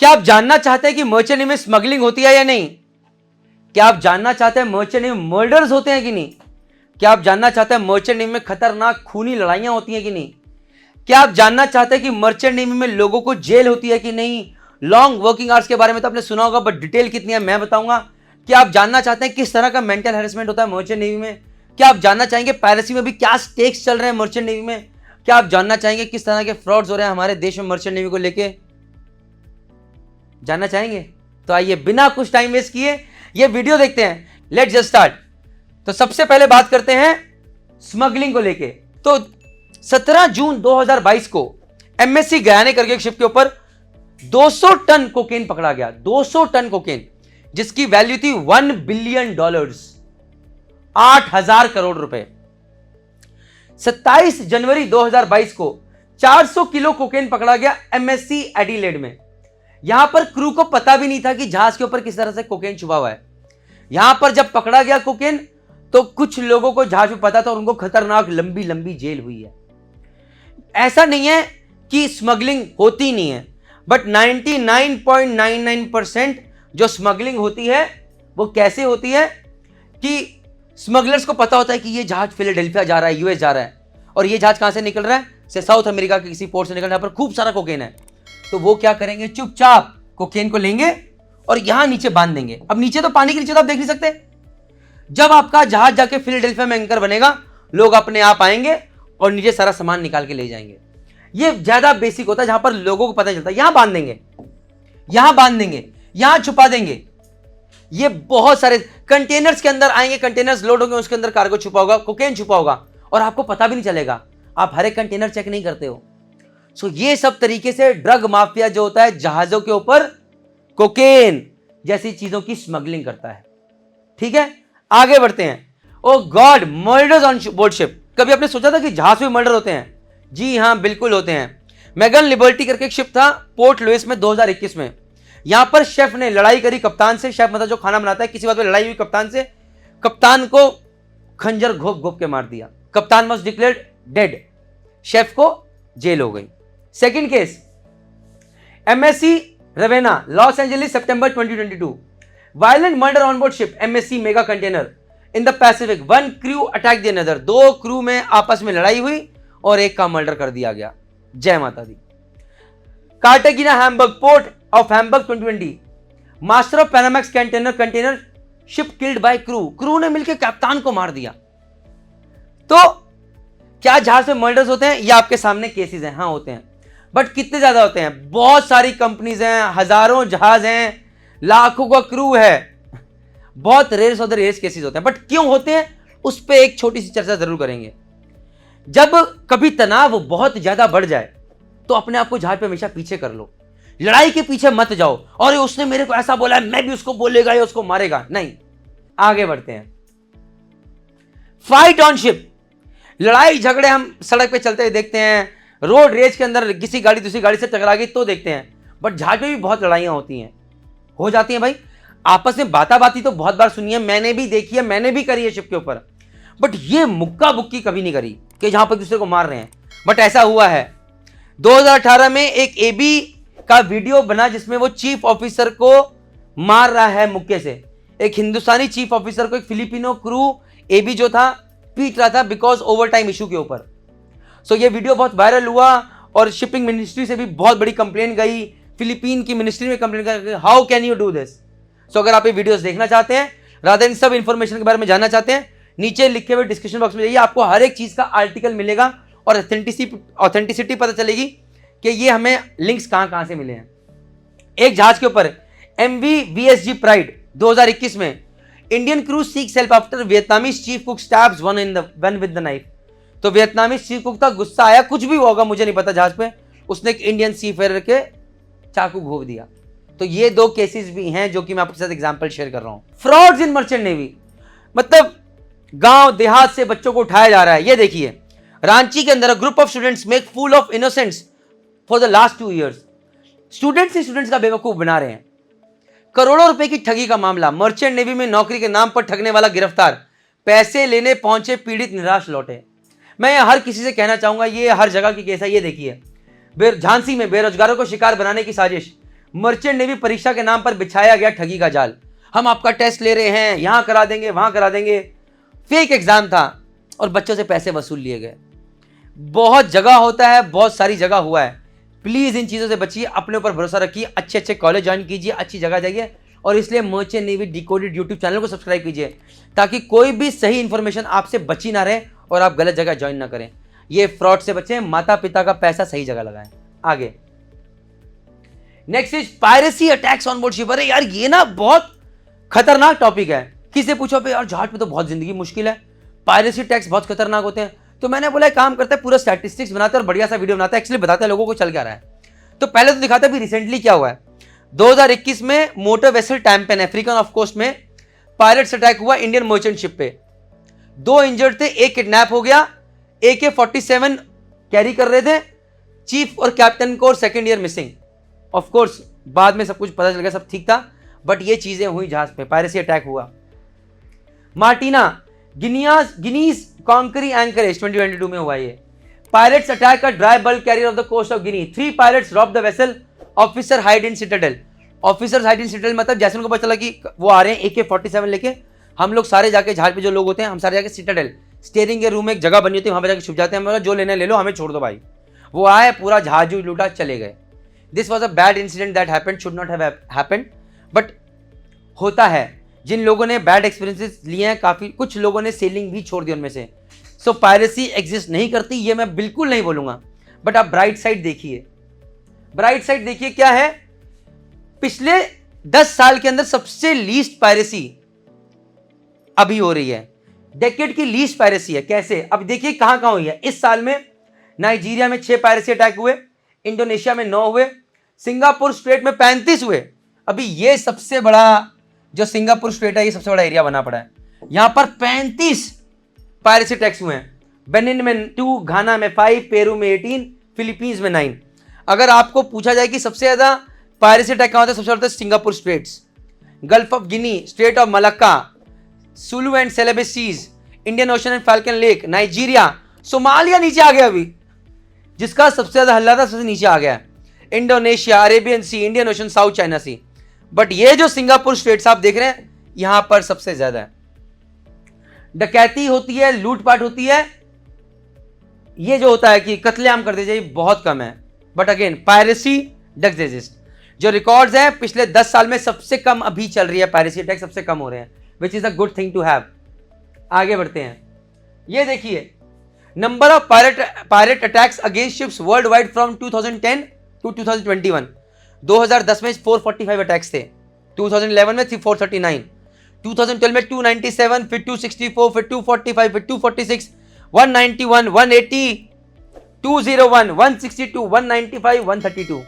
क्या आप जानना चाहते हैं कि मर्चेंट नेवी में स्मगलिंग होती है या नहीं? क्या आप जानना चाहते हैं मर्चेंट नेवी में मर्डर्स होते हैं कि नहीं? क्या आप जानना चाहते हैं मर्चेंट नेवी में खतरनाक खूनी लड़ाइयां होती हैं कि नहीं? क्या आप जानना चाहते हैं कि मर्चेंट नेवी में लोगों को जेल होती है कि नहीं? लॉन्ग वर्किंग आवर्स के बारे में तो आपने सुना होगा, बट डिटेल कितनी है मैं बताऊंगा। क्या आप जानना चाहते हैं किस तरह का मेंटल हैरेसमेंट होता है मर्चेंट नेवी में? क्या आप जानना चाहेंगे पायरेसी में भी क्या स्टेक्स चल रहे हैं मर्चेंट नेवी में? क्या आप जानना चाहेंगे किस तरह के फ्रॉड्स हो रहे हैं हमारे देश में मर्चेंट नेवी को लेके? जानना चाहेंगे? तो आइए बिना कुछ टाइम वेस्ट किए ये वीडियो देखते हैं। Let's just start. तो सबसे पहले बात करते हैं स्मगलिंग को लेके। तो 17 जून 2022 को एमएससी गयाने करके एक शिप के ऊपर 200 टन कोकेन पकड़ा गया। 200 टन कोकेन जिसकी वैल्यू थी $1 बिलियन, 8,000 करोड़ रुपए। 27 जनवरी 2022 को 400 किलो कोकेन पकड़ा गया एमएससी एडिलेड में। यहां पर क्रू को पता भी नहीं था कि जहाज के ऊपर किस तरह से कोकेन छुपा हुआ है। यहां पर जब पकड़ा गया कोकेन तो कुछ लोगों को जहाज में पता था और उनको खतरनाक लंबी लंबी जेल हुई है। ऐसा नहीं है कि स्मगलिंग होती नहीं है, बट 99.99% जो स्मगलिंग होती है वो कैसे होती है कि स्मगलर्स को पता होता है कि ये जहाज फिलाडेल्फिया जा रहा है, यूएस जा रहा है, और ये जहाज कहां से निकल रहा है? साउथ अमेरिका के किसी पोर्ट से निकल रहा है, पर खूब सारा कोकेन है। तो वो क्या करेंगे, चुपचाप कोकेन को लेंगे और यहां नीचे बांध देंगे। अब नीचे तो पानी के नीचे तो आप देख नहीं सकते। जब आपका जहाज जाके फिलाडेल्फिया में एंकर बनेगा, लोग अपने आप आएंगे और नीचे सारा सामान निकाल के ले जाएंगे। ये ज्यादा बेसिक होता है जहां पर लोगों को पता चलता है। यहां बांध देंगे, यहां बांध देंगे, यहां छुपा देंगे। ये बहुत सारे कंटेनर्स के अंदर आएंगे, कंटेनर्स लोड होंगे, उसके अंदर कार्गो छुपा होगा, कोकेन छुपा होगा और आपको पता भी नहीं चलेगा। आप हर एक कंटेनर चेक नहीं करते हो। सो ये सब तरीके से ड्रग माफिया जो होता है जहाजों के ऊपर कोकेन जैसी चीजों की स्मगलिंग करता है। ठीक है, आगे बढ़ते हैं। Oh God, murders on board ship. कभी आपने सोचा था कि जहाज में मर्डर होते हैं? जी हां, बिल्कुल होते हैं। मैगन लिबर्टी करके एक शिप था पोर्ट लुइस में 2021 में। यहां पर शेफ ने लड़ाई करी कप्तान से। शेफ मतलब जो खाना बनाता है, किसी बात पे लड़ाई हुई कप्तान से, कप्तान को खंजर घोप घोप के मार दिया। कप्तान वाज डिक्लेयर्ड डेड, शेफ को जेल हो गई। Second case, MSC Ravenna, Los Angeles, सितंबर 2022। Violent murder on board ship MSC mega container in the Pacific, one crew attack the another. दो क्रू में आपस में लड़ाई हुई और एक का मर्डर कर दिया गया। जय माता दी। Cartagena Hamburg, port of Hamburg 2020, master of Panamax container ship killed by crew ने मिलकर कप्तान को मार दिया। तो क्या जहाज में मर्डर्स होते हैं? ये आपके सामने केसेस हैं। हाँ, होते हैं, बट कितने ज्यादा होते हैं? बहुत सारी कंपनीज हैं, हजारों जहाज हैं, लाखों का क्रू है। बहुत rares of the rares cases होते हैं। बट क्यों होते हैं उस पर एक छोटी सी चर्चा जरूर करेंगे। जब कभी तनाव बहुत ज्यादा बढ़ जाए तो अपने आप को जहाज पे हमेशा पीछे कर लो। लड़ाई के पीछे मत जाओ और उसने मेरे को ऐसा बोला है, मैं भी उसको बोलेगा या उसको मारेगा, नहीं। आगे बढ़ते हैं। फाइट ऑन शिप, लड़ाई झगड़े हम सड़क पे चलते हुए देखते हैं, रोड रेज के अंदर किसी गाड़ी दूसरी गाड़ी से टकरा गई तो देखते हैं, बट जहाज में भी बहुत लड़ाइयां होती हैं, हो जाती हैं भाई। आपस में बाताबाती तो बहुत बार सुनी है, मैंने भी देखी है, मैंने भी करी है शिप के ऊपर, बट ये मुक्का बुक्की कभी नहीं करी कि जहां पर दूसरे को मार रहे हैं। बट ऐसा हुआ है 2018 में एक एबी का वीडियो बना जिसमें वो चीफ ऑफिसर को मार रहा है मुक्के से। एक हिंदुस्तानी चीफ ऑफिसर को एक फिलिपिनो क्रू एबी जो था पीट रहा था बिकॉज ओवर टाइम इशू के ऊपर। सो ये वीडियो बहुत वायरल हुआ और शिपिंग मिनिस्ट्री से भी बहुत बड़ी कंप्लेन गई, फिलीपीन की मिनिस्ट्री में कंप्लेन गई, how can you do this. So अगर आप ये वीडियोस देखना चाहते हैं, रादर इन सब इंफॉर्मेशन के बारे में जानना चाहते हैं, नीचे लिखे हुए डिस्क्रिप्शन बॉक्स में जाइए, आपको हर एक चीज का आर्टिकल मिलेगा और ऑथेंटिसिटी पता चलेगी कि ये हमें लिंक्स कहां से मिले हैं। एक जहाज के ऊपर MV VSG प्राइड 2021 में Indian crew seeks help after Vietnamese chief cook stabs one with the knife. तो वियतनामीज चीफ कुक था, गुस्सा आया, कुछ भी होगा मुझे नहीं पता जहाज पे, उसने एक इंडियन सीफेयर के चाकू घोंप दिया। तो ये दो केसेस भी हैं जो कि मैं आपके साथ एग्जांपल शेयर कर रहा हूं। फ्रॉड्स इन मर्चेंट नेवी, मतलब गांव देहात से बच्चों को उठाया जा रहा है। ये देखिए, रांची के अंदर group of students make fool of innocents for the last 2 years। Students ही स्टूडेंट्स का बेवकूफ बना रहे हैं। करोड़ों रुपए की ठगी का मामला, मर्चेंट नेवी में नौकरी के नाम पर ठगने वाला गिरफ्तार, पैसे लेने पहुंचे पीड़ित निराश लौटे। मैं हर किसी से कहना चाहूंगा, ये हर जगह की केस है। ये देखिए, झांसी में बेरोजगारों को शिकार बनाने की साजिश, मर्चेंट नेवी परीक्षा के नाम पर बिछाया गया ठगी का जाल। हम आपका टेस्ट ले रहे हैं, यहां करा देंगे, वहां करा देंगे। फेक एग्जाम था और बच्चों से पैसे वसूल लिए गए। बहुत जगह होता है, बहुत सारी जगह हुआ है। प्लीज इन चीजों से बचिए, अपने ऊपर भरोसा रखिए, अच्छे अच्छे कॉलेज ज्वाइन कीजिए, अच्छी जगह जाइए, और इसलिए merchant navy decoded YouTube channel को सब्सक्राइब कीजिए ताकि कोई भी सही इंफॉर्मेशन आपसे बची ना रहे और आप गलत जगह ज्वाइन ना करें। ये फ्रॉड से बचें, माता पिता का पैसा सही जगह लगाएं। आगे next is piracy attacks on board ship. अरे यार ये ना बहुत खतरनाक टॉपिक है। किसी पूछो पे यार जहाज पे तो बहुत जिंदगी मुश्किल है, पायरेसी अटैक्स बहुत खतरनाक होते हैं। तो मैंने बोला एक काम करते हैं, पूरा स्टैटिस्टिक्स बनाते हैं और बढ़िया सा वीडियो बनाते हैं, एक्चुअली बताते हैं लोगों को चल क्या रहा है। तो पहले तो दिखाते हैं रिसेंटली क्या हुआ है। 2021 में motor vessel Tampen African of coast में पायरेट्स अटैक हुआ इंडियन मर्चेंट शिप पे। 2 इंजर्ड थे, एक किडनैप हो गया, AK-47 कैरी कर रहे थे, चीफ और कैप्टन को, और second year missing. Of course बाद में सब कुछ पता चल गया, सब ठीक था, बट ये चीजें हुई जहाज पे, पायरेसी अटैक हुआ। मार्टिना गिनीज कॉन्करी एंकरेज 2022 में हुआ ये। Pirates attack a dry bulk carrier off the coast of Guinea, 3 pirates rob the vessel, officer hide in citadel. Officer hide in citadel मतलब जैसे उनको पता चला कि वो आ रहे हैं AK-47 लेके, हम लोग सारे जाके जहाज पे जो लोग होते हैं, हम सारे जाके सिटाडेल स्टीयरिंग के रूम में एक जगह बनी होती है, वहां पे जाके छुप जाते हैं। जो लेना ले लो, हमें छोड़ दो भाई। वो आए, पूरा जहाज लूटा, चले गए। This was a bad incident that happened, should not have happened, but होता है। जिन लोगों ने बैड एक्सपीरियंसेस लिए हैं, काफी कुछ लोगों ने सेलिंग भी छोड़ दी उनमें से। सो पायरेसी एग्जिस्ट नहीं करती, ये मैं बिल्कुल नहीं बोलूंगा, बट आप ब्राइट साइड देखिए। ब्राइट साइड देखिए क्या है, पिछले 10 साल के अंदर सबसे लीस्ट पायरेसी अभी हो रही है, डेकेड की लीस्ट पायरेसी है। कैसे? अब देखिए कहां कहां हुई है। इस साल में नाइजीरिया में 6 पायरेसी अटैक हुए, इंडोनेशिया में 9 हुए, सिंगापुर स्ट्रेट में 35 हुए। अभी ये सबसे बड़ा जो सिंगापुर स्ट्रेट है, ये सबसे बड़ा एरिया बना पड़ा है, यहां पर 35 पायरेसी अटैक्स हुए हैं। बेनिन में 2, घाना में 5, पेरू में 18, फिलीपींस में 9। अगर आपको पूछा जाए कि सबसे ज्यादा पायरेसी अटैक कहां होता है, सबसे ज्यादा Singapore straits, gulf of Guinea, strait of Malacca, Sulu and Celebes seas, Indian Ocean and Falcon lake, Nigeria, Somalia नीचे आ गया अभी, जिसका सबसे ज्यादा हल्ला था, सबसे नीचे आ गया, Indonesia, Arabian sea, Indian Ocean, South China sea. But ये जो सिंगापुर स्ट्रेट्स आप देख रहे हैं, यहां पर सबसे ज्यादा है। डकैती होती है, लूटपाट होती है, ये जो होता है कि कत्लेआम कर दीजिए, बहुत कम है। But again piracy does exist. जो रिकॉर्ड्स हैं पिछले 10 साल में सबसे कम अभी चल रही है, पायरेसी अटैक सबसे कम हो रहे हैं, which is a good thing to have. आगे बढ़ते हैं, ये देखिए number of pirate attacks against ships world wide from 2010 to 2021। 2010 में 445 अटैक्स थे, 2011 में 439, 2012 में 297, फिर 264, फिर 245, फिर 246, 191, 180, 201, 162, 195, 132।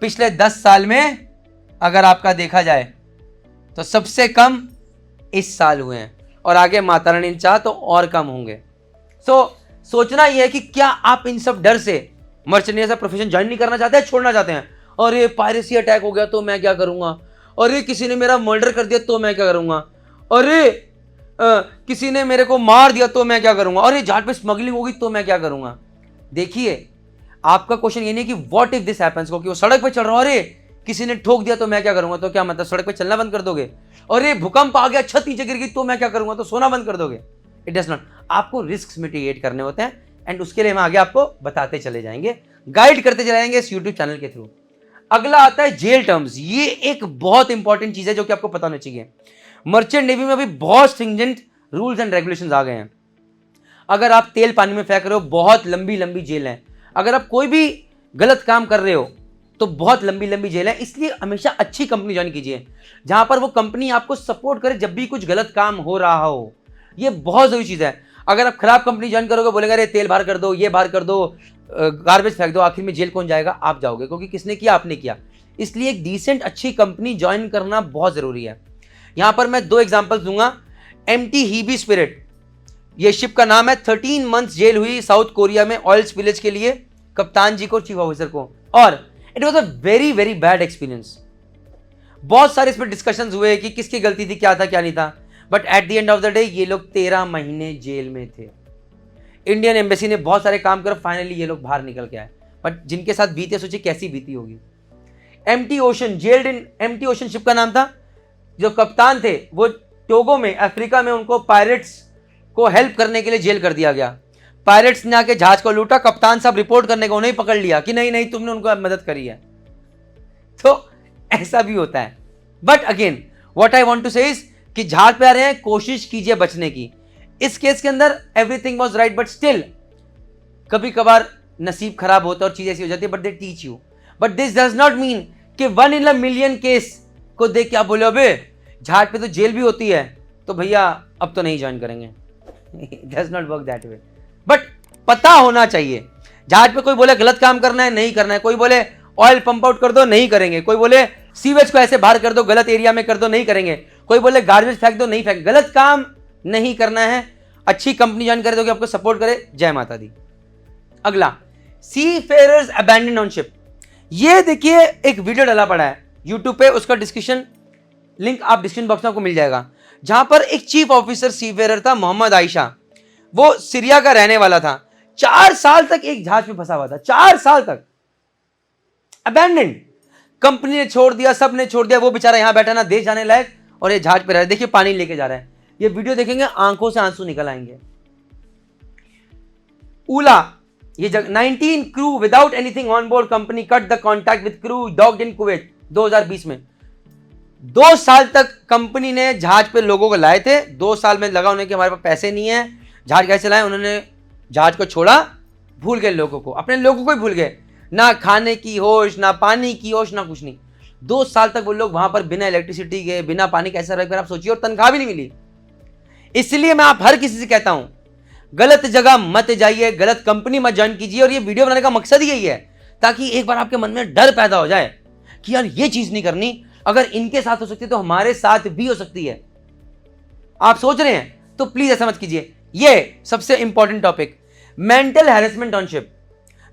पिछले 10 साल में अगर आपका देखा जाए तो सबसे कम इस साल हुए हैं, और आगे माता रानी ने चाहा तो और कम होंगे। सोचना यह है कि क्या आप इन सब डर से मर्चेंट नेवी प्रोफेशन ज्वाइन नहीं करना चाहते हैं, छोड़ना चाहते हैं। और ये पायरेसी अटैक हो गया तो मैं क्या करूंगा, और ये किसी ने मेरा मर्डर कर दिया तो मैं क्या करूंगा, और ये किसी ने मेरे को मार दिया तो मैं क्या करूंगा, और ये जहाज पे स्मगलिंग होगी तो मैं क्या करूंगा। देखिए आपका क्वेश्चन ये नहीं कि व्हाट इफ दिस हैपेंस को, कि वो सड़क पे चल रहा है, अरे किसी ने ठोक दिया तो मैं क्या करूंगा, तो क्या मतलब सड़क पे चलना बंद कर दोगे। और ये भूकंप आ गया, छत नीचे गिर गई तो मैं क्या करूंगा, तो सोना बंद कर दोगे। It does not. आपको रिस्क मिटिगेट करने होते हैं, एंड उसके लिए हम आगे आपको बताते चले जाएंगे, गाइड करते चले जाएंगे इस यूट्यूब चैनल के थ्रू। अगला आता है जेल टर्म्स। ये एक बहुत इंपॉर्टेंट चीज है जो कि आपको पता होना चाहिए। मर्चेंट नेवी में अभी बहुत स्ट्रिंजेंट रूल्स एंड रेगुलेशंस आ गए हैं। अगर आप तेल पानी में फेंक रहे हो, बहुत लंबी लंबी जेल है। अगर आप कोई भी गलत काम कर रहे हो तो बहुत लंबी लंबी जेल है। इसलिए हमेशा अच्छी कंपनी ज्वाइन कीजिए, जहां पर वो कंपनी आपको सपोर्ट करे जब भी कुछ गलत काम हो रहा हो। ये बहुत जरूरी चीज है। अगर आप खराब कंपनी ज्वाइन करोगे, बोलेंगे अरे तेल बाहर कर दो, ये बाहर कर दो, गार्बेज फेंक दो, आखिर में जेल कौन जाएगा? आप जाओगे, क्योंकि किसने किया? आपने किया। इसलिए एक डिसेंट अच्छी कंपनी ज्वाइन करना बहुत जरूरी है। यहां पर मैं 2 एग्जांपल्स दूंगा। MT हीबी स्पिरिट, ये शिप का नाम है। 13 मंथ्स जेल हुई साउथ कोरिया में ऑयल स्पिलेज के लिए, कप्तान जी को, चीफ ऑफिसर को, और it was a very very bad experience. बहुत सारे इसमें डिस्कशंस हुए कि किसकी गलती थी, क्या था क्या नहीं था, but at the end of the day ये लोग 13 महीने जेल में थे। इंडियन एम्बेसी ने बहुत सारे काम कर, फाइनली ये लोग बाहर निकल के आए। बट जिनके साथ बीते, सोचिए कैसी बीती होगी। Empty ocean, gelled in empty ocean ship का नाम था। जो कप्तान थे वो टोगो में, अफ्रीका में, उनको पायरेट्स को हेल्प करने के लिए जेल कर दिया गया। पायरेट्स ने आके जहाज को लूटा, कप्तान साहब रिपोर्ट करने को, उन्हें पकड़ लिया कि नहीं नहीं तुमने उनको मदद करी है। तो ऐसा भी होता है। But again what I want to say is कि जहाज पे आ रहे हैं, कोशिश कीजिए बचने की। इस केस के अंदर everything was right, but still कभी कभार नसीब खराब होता है और चीज ऐसी हो जाती है, but they teach you. But this does not mean कि 1 in a million केस को देख के आप बोले अबे जहाज पे तो जेल भी होती है, तो भैया अब तो नहीं ज्वाइन करेंगे। Does not work that way. But पता होना चाहिए। जहाज पे कोई बोले गलत काम करना है, नहीं करना है। कोई बोले ऑयल पंप आउट कर दो, नहीं करेंगे। कोई बोले सीवेज को ऐसे बाहर कर दो, गलत एरिया में कर दो, नहीं करेंगे। कोई बोले गार्बेज फेंक दो, नहीं फेंक, गलत काम नहीं करना है। अच्छी कंपनी ज्वाइन करे तो कि आपको सपोर्ट करे। जय माता दी। अगला, सी फेयरर्स अबैंडन ऑन शिप। ये देखिए एक वीडियो डाला पड़ा है यूट्यूब पे, उसका डिस्क्रिप्शन लिंक आप डिस्क्रिप्शन बॉक्स में आपको मिल जाएगा, जहां पर एक चीफ ऑफिसर सी फेयरर था, मोहम्मद आयशा। वो सीरिया का रहने वाला था। 4 साल तक एक जहाज में फंसा हुआ था, 4 साल तक अबैंडन। कंपनी ने छोड़ दिया, सब ने छोड़ दिया, वो बेचारा यहां बैठा ना देश जाने लायक, और ये जहाज पे रह रहा है। देखिए पानी लेके जा रहा है। ये वीडियो देखेंगे आंखों से आंसू निकल आएंगे। उला, ये 19 crew without anything on board, company cut the contact with crew docked in Kuwait 2020 में। 2 साल तक कंपनी ने जहाज पे लोगों को लाए थे। 2 साल में लगा उन्हें कि हमारे पास पैसे नहीं है, जहाज कैसे लाए। उन्होंने जहाज को छोड़ा, भूल गए लोगों को, अपने लोगों को ही भूल गए। ना खाने की होश, ना पानी की होश, ना कुछ नहीं। 2 साल तक वो लोग वहां पर बिना इलेक्ट्रिसिटी के, बिना पानी कैसे रह कर आप सोचिए, और तनख्वाह भी नहीं मिली। इसलिए मैं आप हर किसी से कहता हूं, गलत जगह मत जाइए, गलत कंपनी मत ज्वाइन कीजिए। और ये वीडियो बनाने का मकसद ही यही है, ताकि एक बार आपके मन में डर पैदा हो जाए कि यार ये चीज नहीं करनी, अगर इनके साथ हो सकती है तो हमारे साथ भी हो सकती है। आप सोच रहे हैं तो प्लीज ऐसा मत कीजिए। ये सबसे important topic, mental harassment on ship,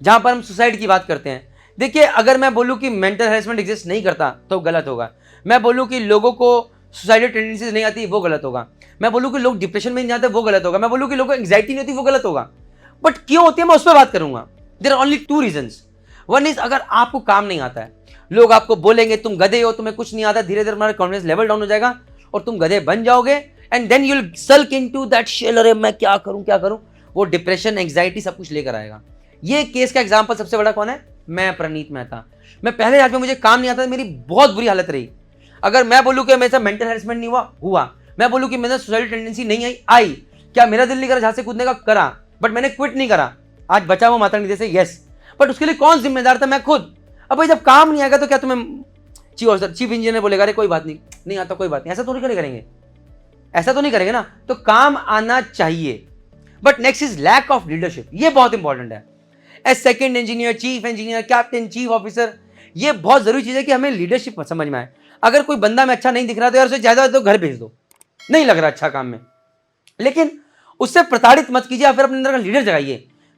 जहां पर हम सुसाइड की बात करते हैं। देखिए अगर मैं बोलूं कि मेंटल हैरेसमेंट एग्जिस्ट नहीं करता तो गलत होगा। मैं बोलूं कि लोगों को सुसाइडल टेंडेंसीज नहीं आती, वो गलत होगा। मैं बोलूं कि लोग डिप्रेशन में नहीं जाते, वो गलत होगा। मैं बोलूं कि लोगों को एंग्जाइटी नहीं होती, वो गलत होगा। बट क्यों होती है मैं उस पर बात करूंगा। There are only 2 reasons. One is, अगर आपको काम नहीं आता है, लोग आपको बोलेंगे तुम गधे हो, तुम्हें कुछ नहीं आता, धीरे धीरे तुम्हारा कॉन्फिडेंस लेवल डाउन हो जाएगा और तुम गधे बन जाओगे। And then you will sulk into that shell, अरे मैं क्या करूं। वो डिप्रेशन, एंग्जाइटी सब कुछ लेकर आएगा। ये केस का एग्जांपल सबसे बड़ा कौन है? मैं प्रणीत मेहता। मैं पहले जहाज में मुझे काम नहीं आता, मेरी बहुत बुरी हालत रही। अगर मैं बोलूं कि मेरे साथ मेंटल हैरेसमेंट नहीं हुआ, मैं बोलूं कि मेरे सुसाइडल टेंडेंसी नहीं आई, क्या मेरा दिल नहीं करा जहाज से कूदने का? करा, बट मैंने क्विट नहीं करा। आज बचा हुआ माता निधि से, यस, बट उसके लिए कौन जिम्मेदार था? मैं खुद। अब भाई जब काम नहीं आएगा तो क्या तुम्हें चीफ इंजीनियर बोलेगा अरे कोई बात नहीं आता, कोई बात नहीं, ऐसा थोड़ी करेंगे, ऐसा तो नहीं करेंगे ना। तो काम आना चाहिए। But next is lack of leadership. ये बहुत इंपॉर्टेंट है। As second engineer, chief engineer, captain, chief officer, ये बहुत जरूरी चीज है कि हमें लीडरशिप समझ में आए। अगर कोई बंदा में अच्छा नहीं दिख रहा तो यार उसे ज्यादा तो घर भेज दो, नहीं लग रहा अच्छा काम में, लेकिन उससे प्रताड़ित मत कीजिए। फिर अपने अंदर का लीडर जगाइए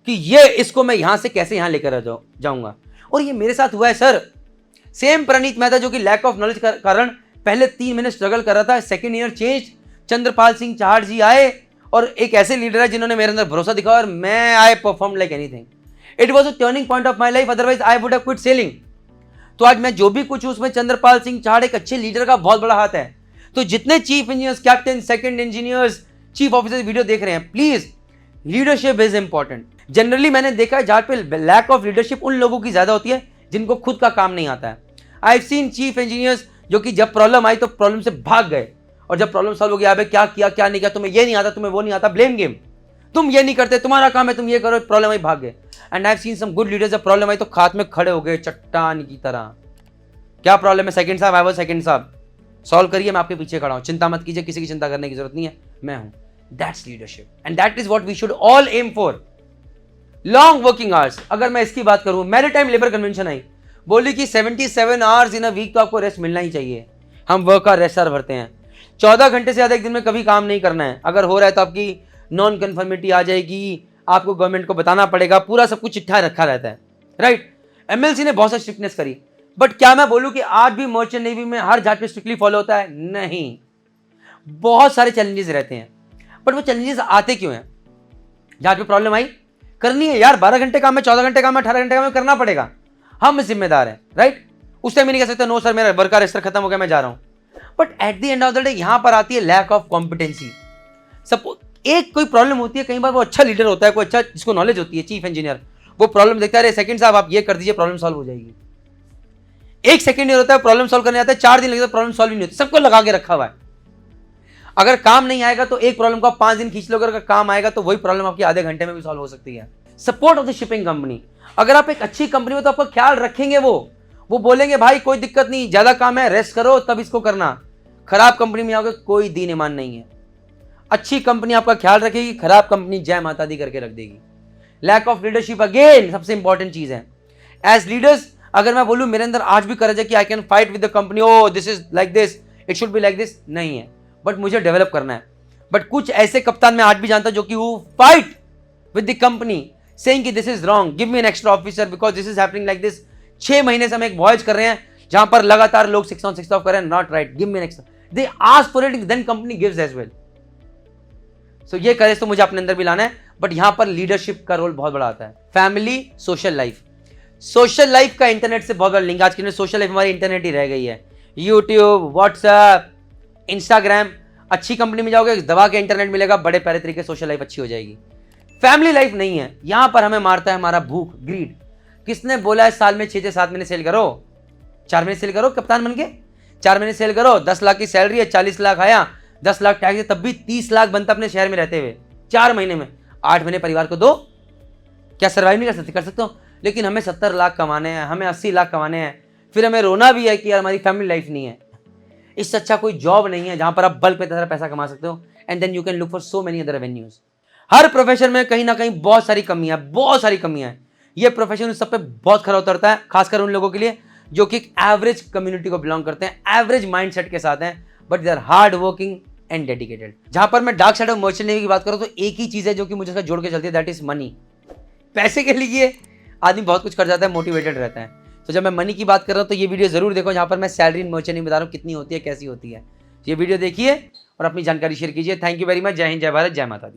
कि ये इसको मैं यहां से कैसे यहां लेकर जाऊंगा। और ये मेरे साथ हुआ है सर। सेम प्रणीत मेहता जो कि लैक ऑफ नॉलेज कारण पहले 3 महीने स्ट्रगल कर रहा था, second year change, Chandrapal Singh Chahar ji आए और एक ऐसे लीडर है जिन्होंने मेरे अंदर भरोसा दिखाया और मैं I perform like anything. It was a turning point of my life, otherwise I would have quit selling. तो आज मैं जो भी कुछ हूं उसमें चंद्रपाल सिंह चाहड़ एक अच्छे लीडर का बहुत बड़ा हाथ है। तो जितने chief engineers, captain, second engineers, chief officers video देख रहे हैं, please leadership is important. Generally मैंने देखा है जहां पे लैक ऑफ लीडरशिप उन लोगों की ज्यादा होती है जिनको खुद का काम नहीं आता है। आई हैव सीन चीफ इंजीनियर्स जो कि जब प्रॉब्लम आई तो प्रॉब्लम से भाग गए, और जब प्रॉब्लम सॉल्व हो गया, अबे क्या किया क्या नहीं किया, तुम्हें ये नहीं आता, तुम्हें वो नहीं आता, ब्लेम गेम, तुम ये नहीं करते, तुम्हारा काम है, तुम ये करो, प्रॉब्लम आई भाग गए। And I have seen some good leaders, जब प्रॉब्लम आई तो खात में खड़े हो गए चट्टान की तरह। क्या प्रॉब्लम है सेकंड साहब? आई वाज सेकंड साहब, सॉल्व करिए, मैं आपके पीछे खड़ा हूं, चिंता मत कीजिए, किसी की चिंता करने की जरूरत नहीं है, मैं हूं। That's leadership and that is what we should all aim for. Long working hours, अगर मैं इसकी बात करूं, मैरीटाइम लेबर कन्वेंशन आई, बोली कि 77 आवर्स इन अ वीक तो आपको रेस्ट मिलना ही चाहिए। हम वर्क का रेस्ट आवर भरते हैं, 14 घंटे से ज्यादा एक दिन में कभी काम नहीं करना है। अगर हो रहा है तो आपकी नॉन कन्फर्मिटी आ जाएगी, आपको गवर्नमेंट को बताना पड़ेगा, पूरा सब कुछ चिट्ठा रखा रहता है, राइट। एमएलसी ने बहुत सा स्ट्रिक्टनेस करी, बट क्या मैं बोलूं कि आज भी मर्चेंट नेवी में हर जहाज पे स्ट्रिक्टली फॉलो होता है? नहीं, बहुत सारे चैलेंजेस रहते हैं। बट वो चैलेंजेस आते क्यों हैं? जहाज पे प्रॉब्लम आई, करनी है यार, 12 घंटे काम है, 14 घंटे काम है, 18 घंटे काम है, करना पड़ेगा, हम जिम्मेदार हैं, राइट। उस टाइम नहीं कह सकते नो सर मेरा वर्क का रेस्टर खत्म हो गया मैं जा रहा हूँ। But at the end of the day यहाँ पर आती है लैक ऑफ कॉम्पिटेंसी। सपोज एक कोई प्रॉब्लम होती है, कई बार वो अच्छा लीडर होता है, कोई अच्छा जिसको नॉलेज होती है, चीफ इंजीनियर, वो प्रॉब्लम देखता है, सेकंड साहब आप ये कर दीजिए प्रॉब्लम सॉल्व हो जाएगी। एक सेकंड नहीं होता है प्रॉब्लम सॉल्व करने आता है, 4 दिन लगता है प्रॉब्लम सॉल्व ही नहीं होती, सबको लगा के रखा हुआ है। अगर काम नहीं आएगा तो एक प्रॉब्लम को आप 5 दिन खींच लोगे, अगर काम आएगा तो वही प्रॉब्लम आपकी आधे घंटे में भी सॉल्व हो सकती है। Support of the shipping company, अगर आप एक अच्छी कंपनी में तो आपका ख्याल रखेंगे, वो बोलेंगे भाई कोई दिक्कत नहीं, ज्यादा काम है रेस्ट करो तब इसको करना। खराब कंपनी में आओगे कोई दीन ईमान नहीं है। अच्छी कंपनी आपका ख्याल रखेगी, खराब कंपनी जय माता दी करके रख देगी। लैक ऑफ लीडरशिप अगेन सबसे इंपॉर्टेंट चीज है। एज लीडर्स अगर मैं बोलूं मेरे अंदर आज भी करेज है कि I can fight with the company, oh this is like this, it should be like this, नहीं है, बट मुझे डेवलप करना है। बट कुछ ऐसे कप्तान मैं आज भी जानता हूं जो कि वो fight with the company saying कि this is wrong, give me an extra officer because this is happening like this. 6 महीने से हम एक वॉयज कर रहे हैं जहां पर लगातार लोग 6 on 6 ऑफ कर रहे हैं, not right, give me an extra. They ask for it, then company gives as well. So ये करेज तो मुझे अपने अंदर भी लाना है, बट यहां पर लीडरशिप का रोल बहुत बड़ा आता है। Family, social life, social life का इंटरनेट से बहुत बड़ा लिंक, आज की सोशल लाइफ हमारी इंटरनेट ही रह गई है। यूट्यूब, व्हाट्सएप, इंस्टाग्राम, अच्छी कंपनी में जाओगे दबा के इंटरनेट मिलेगा, बड़े प्यारे तरीके से सोशल लाइफ अच्छी हो जाएगी। फैमिली लाइफ नहीं है, यहां पर हमें मारता है हमारा भूख, ग्रीड। किसने बोला है साल में 6 से 7 महीने सेल करो, 4 महीने सेल करो कप्तान बन के, 4 महीने सेल करो, 10 लाख की सैलरी है, 40 लाख आया, 10 लाख टैक्स है, तब भी 30 लाख बनता अपने शहर में रहते हुए 4 महीने में। 8 महीने परिवार को दो, क्या सर्वाइव नहीं कर सकते? कर सकते हो, लेकिन हमें 70 लाख कमाने हैं, हमें 80 लाख कमाने हैं, फिर हमें रोना भी है कि यार हमारी फैमिली लाइफ नहीं है। इससे अच्छा कोई जॉब नहीं है जहां पर आप बल्क पे तरह पैसा कमा सकते हो, and then you can look for so many other avenues. हर प्रोफेशन में कहीं ना कहीं बहुत सारी कमियां, बहुत सारी कमियां हैं। ये प्रोफेशन उस सब पे बहुत खरा उतरता है, खासकर उन लोगों के लिए जो कि एक एवरेज कम्युनिटी को बिलोंग करते हैं, एवरेज माइंडसेट के साथ हैं, but they are hard working and dedicated. जहां पर मैं dark side of merchant navy की बात करूं तो एक ही चीज है जो कि मुझे जोड़ के चलती है, दैट इज मनी। पैसे के लिए आदमी बहुत कुछ कर जाता है, मोटिवेटेड रहता है। तो जब मैं मनी की बात कर रहा हूं तो ये वीडियो जरूर देखो, जहां पर मैं सैलरी इन मर्चेंट नेवी बता रहा हूं कितनी होती है, कैसी होती है। ये वीडियो देखिए और अपनी जानकारी शेयर कीजिए। Thank you very much. जय हिंद, जय भारत, जय माता दी।